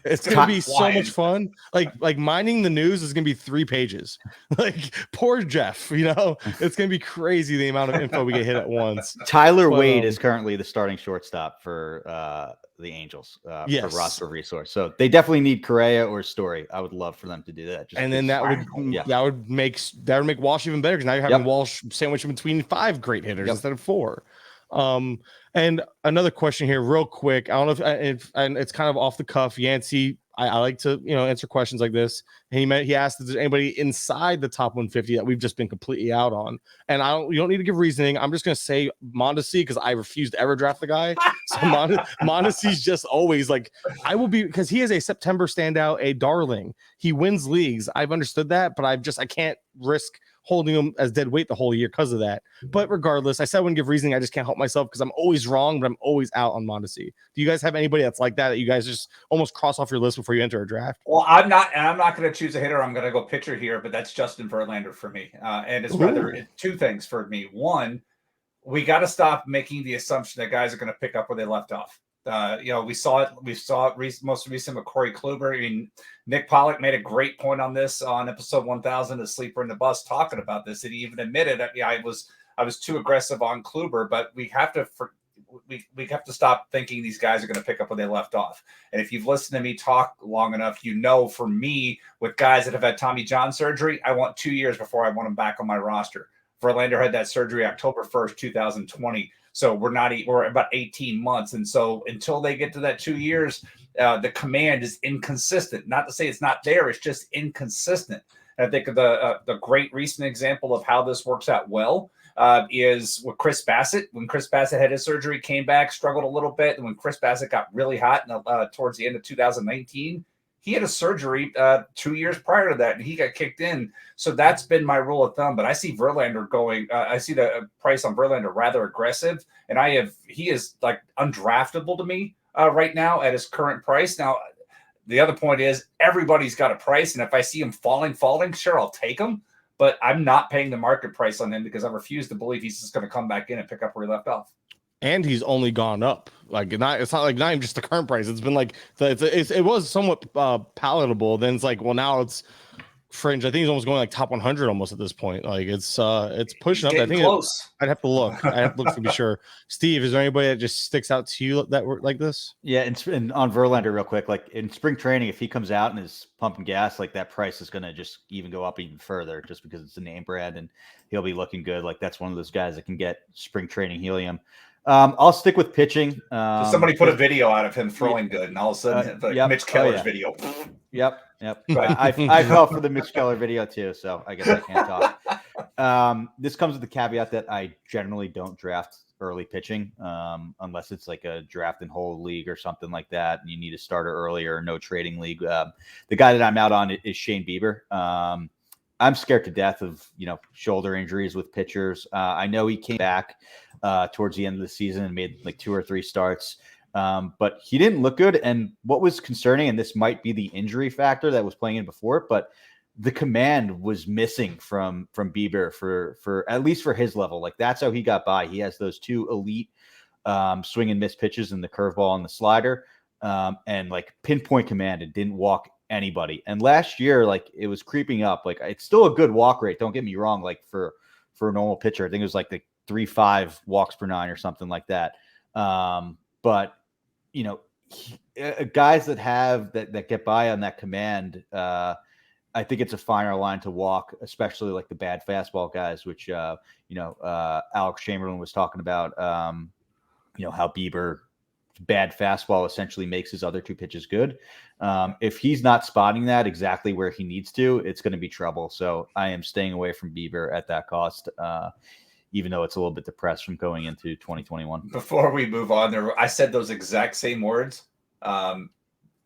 It's It's gonna be so flying. much fun. Like mining the news is gonna be 3 pages. Like poor Jeff, it's gonna be crazy the amount of info we get hit at once. Tyler But, Wade is currently the starting shortstop for the Angels for Yes. roster resource. So they definitely need Correa or Story. I would love for them to do that. And then that would make Walsh even better because now you're having Walsh sandwiched in between 5 great hitters instead of 4. And another question here, real quick. I don't know if and it's kind of off the cuff. Yancey, I like to answer questions like this. And he asked if there's anybody inside the top 150 that we've just been completely out on. And you don't need to give reasoning. I'm just gonna say Mondesi because I refuse to ever draft the guy. So Mondesi's just always like I will be because he is a September standout, a darling. He wins leagues. I've understood that, but I can't risk holding him as dead weight the whole year because of that. But regardless, I said I wouldn't give reasoning. I just can't help myself because I'm always wrong, but I'm always out on Mondesi. Do you guys have anybody that's like that you guys just almost cross off your list before you enter a draft? Well, I'm not going to choose a hitter. I'm going to go pitcher here, but that's Justin Verlander for me. And it's rather 2 things for me. One, we got to stop making the assumption that guys are going to pick up where they left off. We saw it most recent with Corey Kluber. I mean, Nick Pollock made a great point on this on episode 1000 of Sleeper in the Bus talking about this. And he even admitted that I was too aggressive on Kluber, but we have to stop thinking these guys are going to pick up where they left off. And if you've listened to me talk long enough, for me, with guys that have had Tommy John surgery, I want 2 years before I want them back on my roster. Verlander had that surgery October 1st, 2020. So we're about 18 months. And so until they get to that 2 years, the command is inconsistent. Not to say it's not there. It's just inconsistent. And I think the great recent example of how this works out well is with Chris Bassett. When Chris Bassett had his surgery, came back, struggled a little bit. And when Chris Bassett got really hot towards the end of 2019, he had a surgery 2 years prior to that, and he got kicked in. So that's been my rule of thumb. But I see Verlander going. I see the price on Verlander rather aggressive, and he is like undraftable to me right now at his current price. Now, the other point is everybody's got a price, and if I see him falling, sure, I'll take him. But I'm not paying the market price on him because I refuse to believe he's just going to come back in and pick up where he left off. And he's only gone up. Like it's not like not even just the current price. It's been like it was somewhat palatable. Then it's like, well, now it's fringe. I think he's almost going like top 100 almost at this point. Like it's pushing up. I think close. I'd have to look. To be sure. Steve, is there anybody that just sticks out to you that were like this? Yeah, and on Verlander, real quick, like in spring training, if he comes out and is pumping gas, like that price is going to just even go up even further, just because it's a name brand and he'll be looking good. Like that's one of those guys that can get spring training helium. I'll stick with pitching. Somebody put a video out of him throwing good, and all of a sudden, Mitch Keller's video. Yep. I fell for the Mitch Keller video too, so I guess I can't talk. This comes with the caveat that I generally don't draft early pitching unless it's like a draft and hold league or something like that, and you need a starter early or no trading league. The guy that I'm out on is Shane Bieber. I'm scared to death of shoulder injuries with pitchers. I know he came back towards the end of the season and made like 2 or 3 starts, but he didn't look good. And what was concerning, and this might be the injury factor that was playing in before, but the command was missing from Bieber for at least for his level. Like that's how he got by. He has those 2 elite swing and miss pitches in the curveball and the slider, and like pinpoint command, and didn't walk anybody. And last year, like it was creeping up. Like it's still a good walk rate, don't get me wrong, like for a normal pitcher. I think it was like the 3.5 walks per 9 or something like that. But guys that get by on that command, I think it's a finer line to walk, especially like the bad fastball guys, which Alex Chamberlain was talking about, how Bieber bad fastball essentially makes his other 2 pitches good. If he's not spotting that exactly where he needs to, it's going to be trouble. So I am staying away from Bieber at that cost, even though it's a little bit depressed from going into 2021. Before we move on, I said those exact same words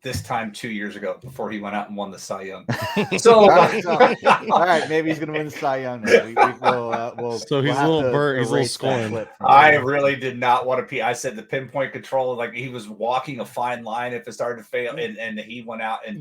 this time 2 years ago before he went out and won the Cy Young. So, all right, maybe he's going to win the Cy Young. We'll so he's a little burnt. He's a little scorned. I really did not want to. I said the pinpoint control, like he was walking a fine line if it started to fail, and he went out and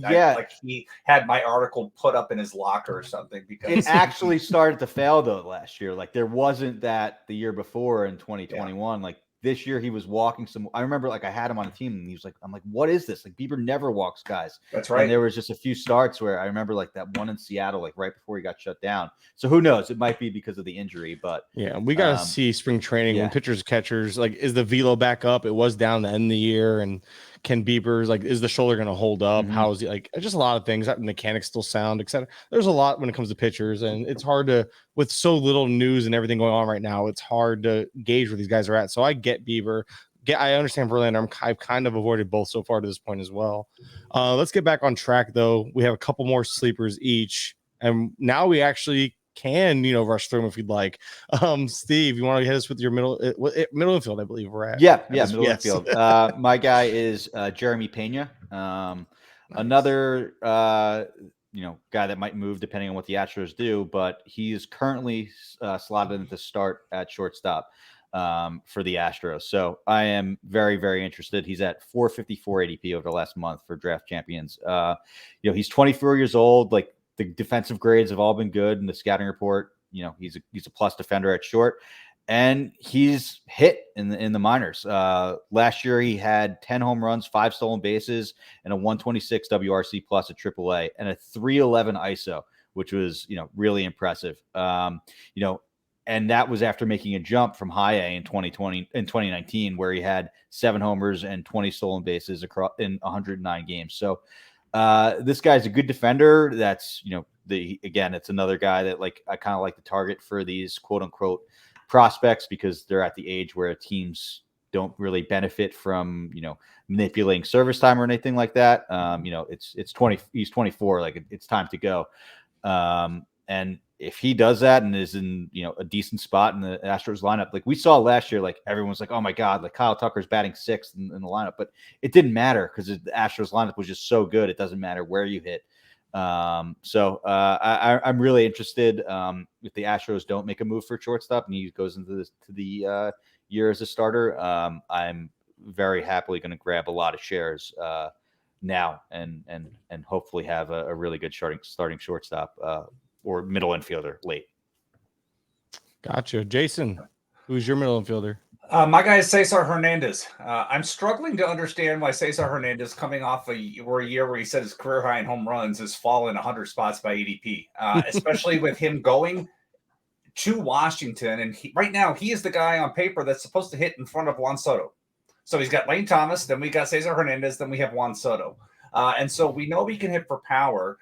he had my article put up in his locker or something because it actually started to fail though last year. Like there wasn't that the year before in 2021. Like this year he was walking some. I remember like I had him on a team and he was like, I'm like, what is this? Like Bieber never walks guys. That's right. And there was just a few starts where I remember like that one in Seattle, like right before he got shut down. So who knows? It might be because of the injury, but yeah, we got to see spring training when pitchers, catchers, like, is the velo back up? It was down the end of the year. And can Bieber's, like, is the shoulder going to hold up? How is he, like, just a lot of things. That mechanics still sound, etc. There's a lot when it comes to pitchers, and it's hard to, with so little news and everything going on right now, it's hard to gauge where these guys are at. So I get Bieber. I understand Verlander. I've kind of avoided both so far to this point as well. Let's get back on track, though. We have a couple more sleepers each, and now we actually can, rush through them if you'd like. Steve, you want to hit us with your middle infield? I believe we're at. Yeah, middle infield. My guy is Jeremy Pena. Another guy that might move depending on what the Astros do, but he is currently slotted in to start at shortstop for the Astros. So I am very, very interested. He's at 454 ADP over the last month for Draft Champions. He's 24 years old. Like, the defensive grades have all been good in the scouting report. He's a plus defender at short, and he's hit in the minors. Last year he had 10 home runs, 5 stolen bases, and a 126 WRC plus at AAA, and a 311 ISO, which was really impressive. And that was after making a jump from high A in 2019, where he had 7 homers and 20 stolen bases across in 109 games. So this guy's a good defender. That's, it's another guy that, like, I kind of like the target for these quote unquote prospects, because they're at the age where teams don't really benefit from, manipulating service time or anything like that. He's 24, like it's time to go. And if he does that and is in, a decent spot in the Astros lineup, like we saw last year, like everyone's like, oh my God, like Kyle Tucker's batting 6th in the lineup, but it didn't matter because the Astros lineup was just so good. It doesn't matter where you hit. I'm really interested if the Astros don't make a move for shortstop and he goes into the year as a starter. I'm very happily going to grab a lot of shares now and hopefully have a really good starting shortstop or middle infielder late. Gotcha. Jason, who's your middle infielder? My guy is Cesar Hernandez. I'm struggling to understand why Cesar Hernandez, coming off a year where he said his career high in home runs, has fallen 100 spots by ADP, especially with him going to Washington. And right now, he is the guy on paper that's supposed to hit in front of Juan Soto. So he's got Lane Thomas, then we got Cesar Hernandez, then we have Juan Soto. And so we know he can hit for power.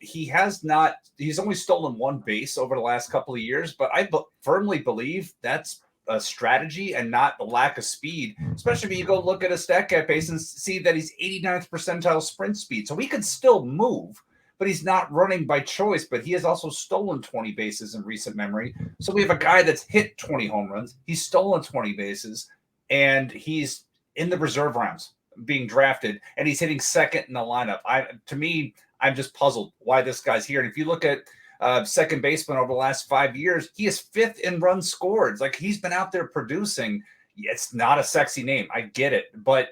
He's only stolen 1 base over the last couple of years, but I firmly believe that's a strategy and not the lack of speed, especially when you go look at a stat cat base and see that he's 89th percentile sprint speed. So he could still move, but he's not running by choice, but he has also stolen 20 bases in recent memory. So we have a guy that's hit 20 home runs. He's stolen 20 bases, and he's in the reserve rounds being drafted, and he's hitting second in the lineup. I'm just puzzled why this guy's here. And if you look at second baseman over the last 5 years, he is 5th in runs scored. Like, he's been out there producing. It's not a sexy name, I get it, but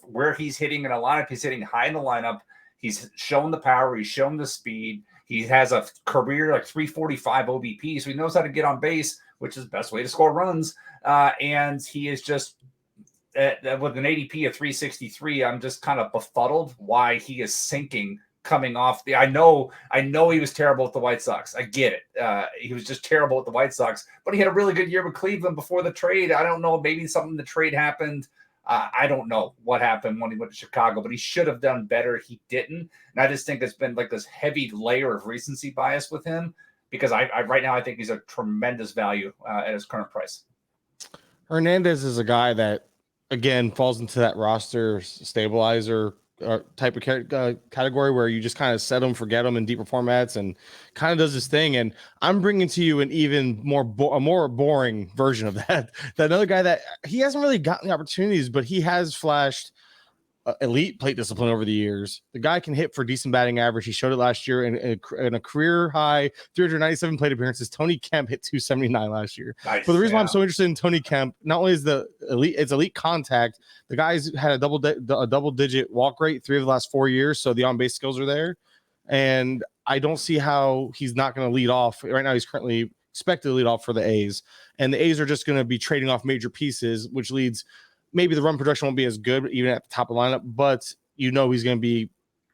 where he's hitting in a lineup, he's hitting high in the lineup. He's shown the power, he's shown the speed. He has a career like 345 OBP, so he knows how to get on base, which is the best way to score runs. And he is just with an ADP of 363. I'm just kind of befuddled why he is sinking coming off I know he was terrible with the White Sox. I get it. He was just terrible with the White Sox, but he had a really good year with Cleveland before the trade. I don't know, maybe something in the trade happened. I don't know what happened when he went to Chicago, but he should have done better. He didn't. And I just think it's been like this heavy layer of recency bias with him, because I right now I think he's a tremendous value at his current price. Hernandez is a guy that, again, falls into that roster stabilizer type of category where you just kind of set them, forget them in deeper formats, and kind of does this thing. And I'm bringing to you an even more boring version of that. That another guy that he hasn't really gotten the opportunities, but he has flashed elite plate discipline over the years. The guy can hit for decent batting average. He showed it last year in a career high 397 plate appearances. Tony Kemp hit 279 last year. Nice, but the reason why I'm so interested in Tony Kemp, not only is it's elite contact, the guy's had a double digit walk rate 3 of the last 4 years, so the on base skills are there. And I don't see how he's not going to lead off. Right now, he's currently expected to lead off for the A's. And the A's are just going to be trading off major pieces, which leads maybe the run production won't be as good, even at the top of the lineup, but he's going to be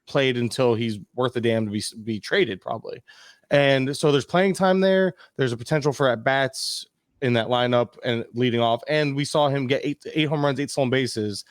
played until he's worth a damn to be traded probably. And so there's playing time there. There's a potential for at-bats in that lineup and leading off. And we saw him get eight home runs, 8 stolen bases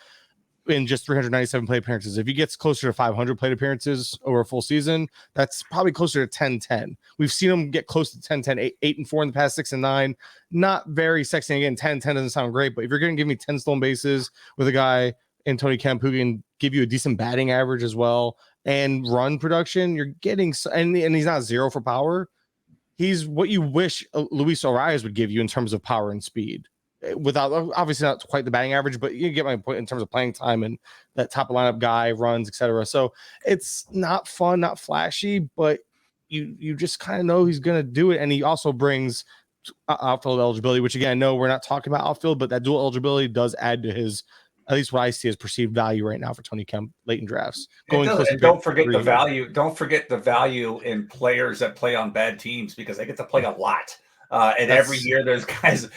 in just 397 plate appearances. If he gets closer to 500 plate appearances over a full season, that's probably closer to 10-10. We've seen him get close to 10-10, 8-4 in the past 6 and 9. Not very sexy. Again, 10-10 doesn't sound great, but if you're going to give me 10 stolen bases with a guy in Tony Kemp who can give you a decent batting average as well and run production, you're getting, and he's not 0 for power. He's what you wish Luis Arias would give you in terms of power and speed. Without, obviously not quite the batting average, but you get my point in terms of playing time and that top of lineup guy, runs, etc. So it's not fun, not flashy, but you just kind of know he's going to do it. And he also brings outfield eligibility, which again, I know we're not talking about outfield, but that dual eligibility does add to his, at least what I see as perceived value right now for Tony Kemp late in drafts. And don't forget the value. Don't forget the value in players that play on bad teams because they get to play a lot. And every year there's guys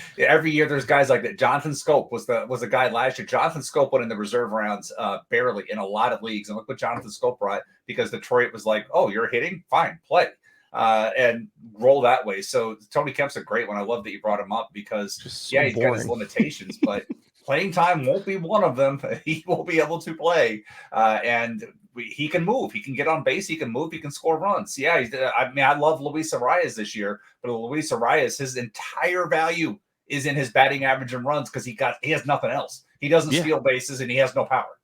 like that. Jonathan Scope was a guy last year. Jonathan Scope went in the reserve rounds barely in a lot of leagues. And look what Jonathan Scope brought because Detroit was like, oh, you're hitting? Fine, play. And roll that way. So Tony Kemp's a great one. I love that you brought him up because he's got his limitations, but playing time won't be one of them. He will be able to play. And he can move. He can get on base. He can move. He can score runs. Yeah, I love Luis Arias this year, but Luis Arias, his entire value is in his batting average and runs because he has nothing else. He doesn't steal bases and he has no power.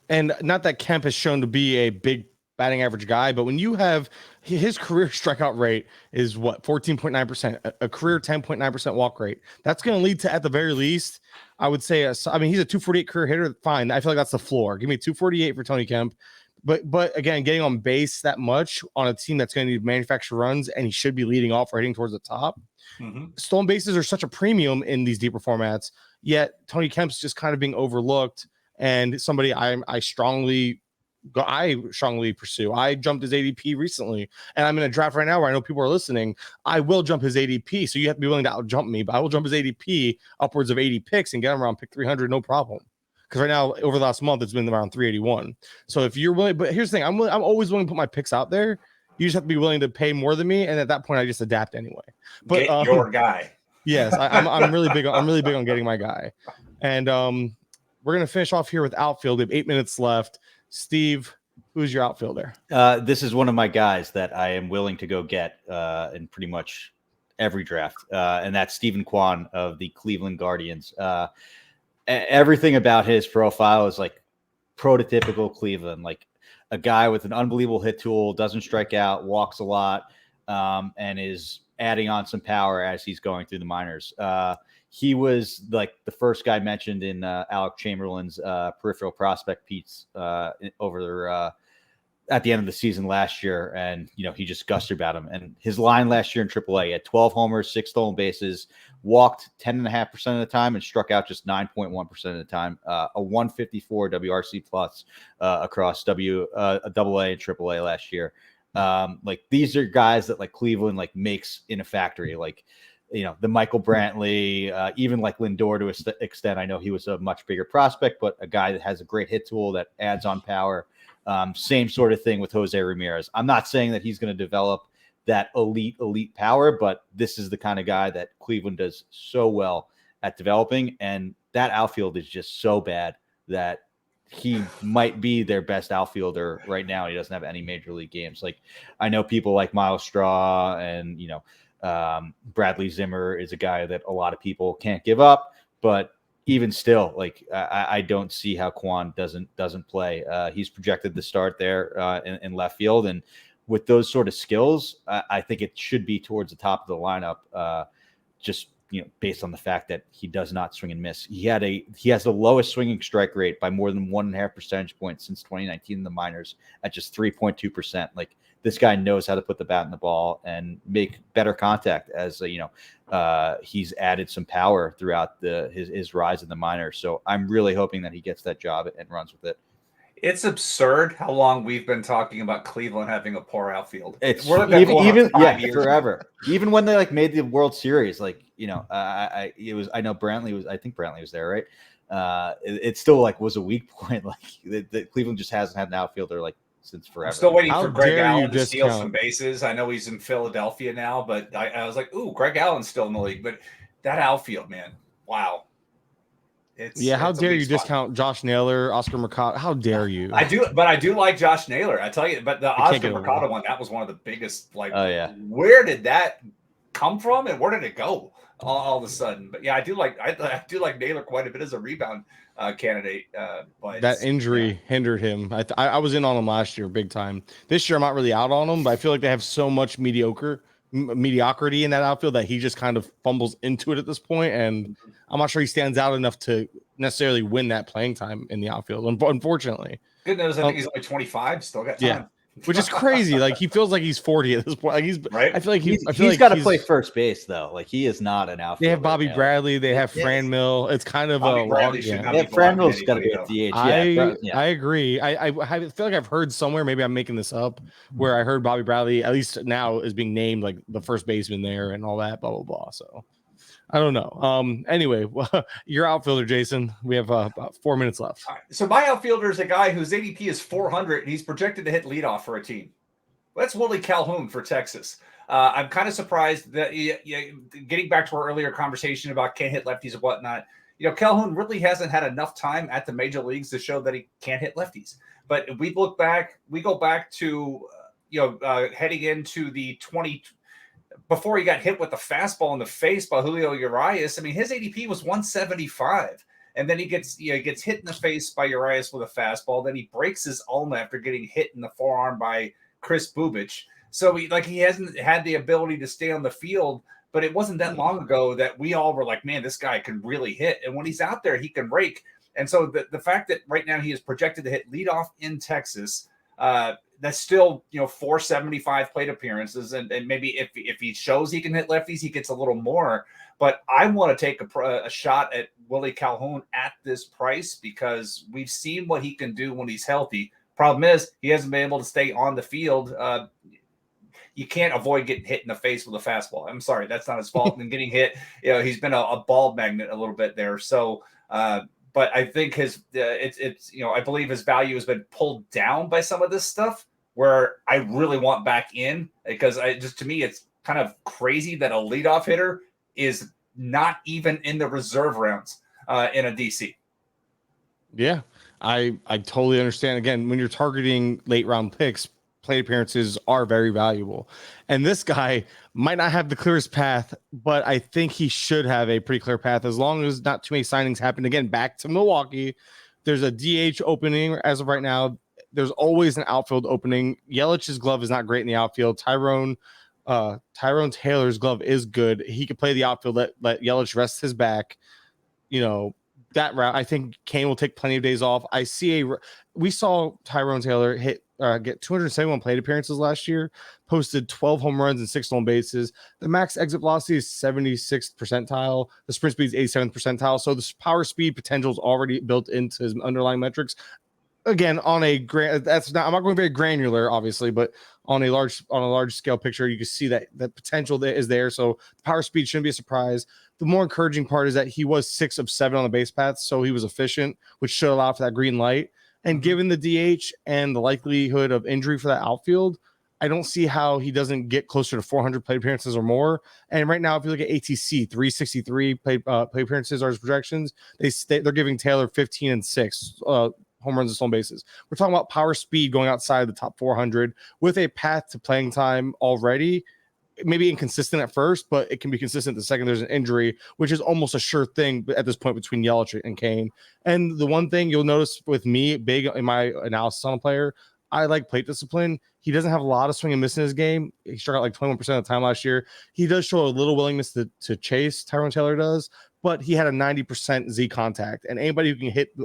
And not that Kemp has shown to be a big batting average guy, but when you have his career strikeout rate is what 14.9%, a career 10.9% walk rate, that's going to lead to, at the very least, I would say, he's a 248 career hitter. Fine. I feel like that's the floor. Give me 248 for Tony Kemp. But again, getting on base that much on a team that's going to need manufacture runs, and he should be leading off or hitting towards the top. Mm-hmm. Stolen bases are such a premium in these deeper formats, yet Tony Kemp's just kind of being overlooked and somebody I strongly pursue. I jumped his ADP recently, and I'm in a draft right now where I know people are listening. I will jump his ADP, so you have to be willing to out jump me, but I will jump his ADP upwards of 80 picks and get him around pick 300, no problem. Because right now, over the last month, it's been around 381. So if you're willing, but here's the thing, I'm always willing to put my picks out there. You just have to be willing to pay more than me, and at that point, I just adapt anyway. But get your guy. Yes, I'm really big. I'm really big on getting my guy, and we're gonna finish off here with outfield. We have 8 minutes left. Steve, who's your outfielder? This is one of my guys that I am willing to go get in pretty much every draft, and that's Stephen Kwan of the Cleveland Guardians. Everything about his profile is like prototypical Cleveland, like a guy with an unbelievable hit tool, doesn't strike out, walks a lot, and is adding on some power as he's going through the minors. He was like the first guy mentioned in Alec Chamberlain's peripheral prospect piece over at the end of the season last year. And, he just gustered about him. And his line last year in AAA, he had 12 homers, 6 stolen bases, walked 10.5% of the time, and struck out just 9.1% of the time. A 154 WRC plus across AA and AAA last year. Like these are guys that like Cleveland like makes in a factory, like, the Michael Brantley, even like Lindor to an extent. I know he was a much bigger prospect, but a guy that has a great hit tool that adds on power. Same sort of thing with Jose Ramirez. I'm not saying that he's going to develop that elite power, but this is the kind of guy that Cleveland does so well at developing. And that outfield is just so bad that he might be their best outfielder right now. He doesn't have any major league games. Like I know people like Miles Straw and, Bradley Zimmer is a guy that a lot of people can't give up, but even still, like I don't see how Kwan doesn't play. He's projected to start there in left field, and with those sort of skills, I think it should be towards the top of the lineup. Just based on the fact that he does not swing and miss. He has the lowest swinging strike rate by more than 1.5 percentage points since 2019 in the minors at just 3.2%. Like this guy knows how to put the bat in the ball and make better contact as he's added some power throughout his rise in the minors. So I'm really hoping that he gets that job and runs with it. It's absurd how long we've been talking about Cleveland having a poor outfield. It's We're looking at even 5 years forever. Even when they like made the World Series, like I know Brantley was. I think Brantley was there, right? It still like was a weak point. Like the Cleveland just hasn't had an outfielder like since forever. I'm still waiting How for Greg dare you Allen to steal discount- some bases. I know he's in Philadelphia now, but I was like, ooh, Greg Allen's still in the league. But that outfield, man, wow. How it's a dare weak you spot. discount Josh Naylor, Oscar Mercado? How dare you? I do like Josh Naylor. I tell you, but the can't Oscar get over Mercado that. one, that was one of the biggest. Like, Oh, yeah. where did that come from, and where did it go all of a sudden? But yeah, I do like Naylor quite a bit as a rebound candidate. But That injury hindered him. I was in on him last year, big time. This year, I'm not really out on him, but I feel like they have so much mediocrity in that outfield that he just kind of fumbles into it at this point, and I'm not sure he stands out enough to necessarily win that playing time in the outfield. Unfortunately, good news, I think he's only 25, still got time. Yeah. Which is crazy. Like he feels like he's 40 at this point. Like he's right. I feel like he's like got to play first base though. Like he is not an outfielder. They have Bobby Bradley. They have Yes. Fran Mill. It's kind of Bobby a Bradley log should jam. not Yeah, be Fran blocking Mill's got to be at anybody, DH. I agree. I feel like I've heard somewhere, maybe I'm making this up, where I heard Bobby Bradley, at least now, is being named like the first baseman there and all that, blah, blah, blah. So I don't know. Anyway, your outfielder, Jason. We have about 4 minutes left. All right. So my outfielder is a guy whose ADP is 400, and he's projected to hit leadoff for a team. That's Willie Calhoun for Texas. I'm kind of surprised that getting back to our earlier conversation about can't hit lefties and whatnot, Calhoun really hasn't had enough time at the major leagues to show that he can't hit lefties. But if we go back to, heading into the 20, before he got hit with the fastball in the face by Julio Urias, I mean, his ADP was 175. And then he gets hit in the face by Urias with a fastball. Then he breaks his ulna after getting hit in the forearm by Chris Bubich. So he hasn't had the ability to stay on the field, but it wasn't that long ago that we all were like, man, this guy can really hit. And when he's out there, he can rake. And so the fact that right now he is projected to hit leadoff in Texas, that's still, 475 plate appearances. And maybe if he shows he can hit lefties, he gets a little more. But I want to take a shot at Willie Calhoun at this price because we've seen what he can do when he's healthy. Problem is, he hasn't been able to stay on the field. You can't avoid getting hit in the face with a fastball. I'm sorry, that's not his fault. And getting hit, he's been a ball magnet a little bit there. So, but I think I believe his value has been pulled down by some of this stuff. Where I really want back in because to me, it's kind of crazy that a leadoff hitter is not even in the reserve rounds in a DC. Yeah. I totally understand. Again, when you're targeting late round picks, plate appearances are very valuable. And this guy might not have the clearest path, but I think he should have a pretty clear path as long as not too many signings happen. Again, back to Milwaukee. There's a DH opening as of right now. There's always an outfield opening. Yelich's glove is not great in the outfield. Tyrone Taylor's glove is good. He could play the outfield, let Yelich rest his back. That route, I think Kane will take plenty of days off. We saw Tyrone Taylor get 271 plate appearances last year, posted 12 home runs and 6 stolen bases. The max exit velocity is 76th percentile. The sprint speed is 87th percentile. So the power speed potential is already built into his underlying metrics. Again, on a I'm not going very granular, obviously, but on a large scale picture, you can see that the potential that is there. So the power speed shouldn't be a surprise. The more encouraging part is that he was 6 of 7 on the base paths, so he was efficient, which should allow for that green light. And given the DH and the likelihood of injury for that outfield, I don't see how he doesn't get closer to 400 plate appearances or more. And right now, if you look at ATC, 363 plate appearances are his projections. They're giving Taylor 15 and 6 home runs and stolen bases. We're talking about power speed going outside the top 400 with a path to playing time already. Maybe inconsistent at first, but it can be consistent the second there's an injury, which is almost a sure thing at this point between Yelich and Kane. And the one thing you'll notice with me, big in my analysis on a player, I like plate discipline. He doesn't have a lot of swing and miss in his game. He struck out like 21% of the time last year. He does show a little willingness to chase. Tyrone Taylor does, but he had a 90% Z contact. And anybody who can hit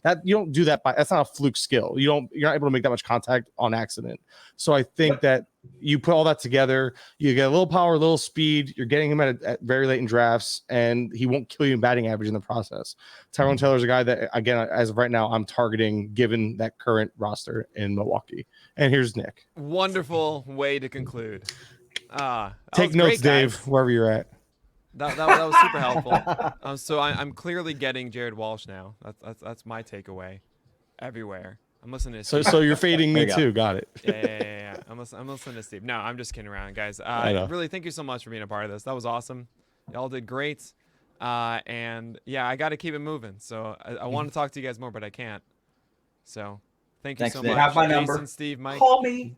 that, you don't do that that's not a fluke skill. You're not able to make that much contact on accident. So I think that you put all that together, you get a little power, a little speed. You're getting him at very late in drafts, and he won't kill you in batting average in the process. Tyrone Taylor's a guy that, again, as of right now, I'm targeting given that current roster in Milwaukee. And here's Nick. Wonderful way to conclude. Take notes, Dave, wherever you're at. That was super helpful. So I'm clearly getting Jared Walsh now. That's my takeaway. Everywhere. I'm listening to So you're fading me too. Got it. Yeah. I'm listening to Steve. No, I'm just kidding around, guys. Really, thank you so much for being a part of this. That was awesome. Y'all did great. And yeah, I got to keep it moving. So I want to talk to you guys more, but I can't. So thank you so much. Have my Jason, number. Steve, Mike. Call me.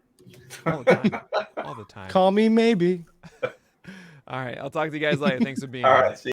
All the time. All the time. Call me maybe. All right. I'll talk to you guys later. Thanks for being All here. right. See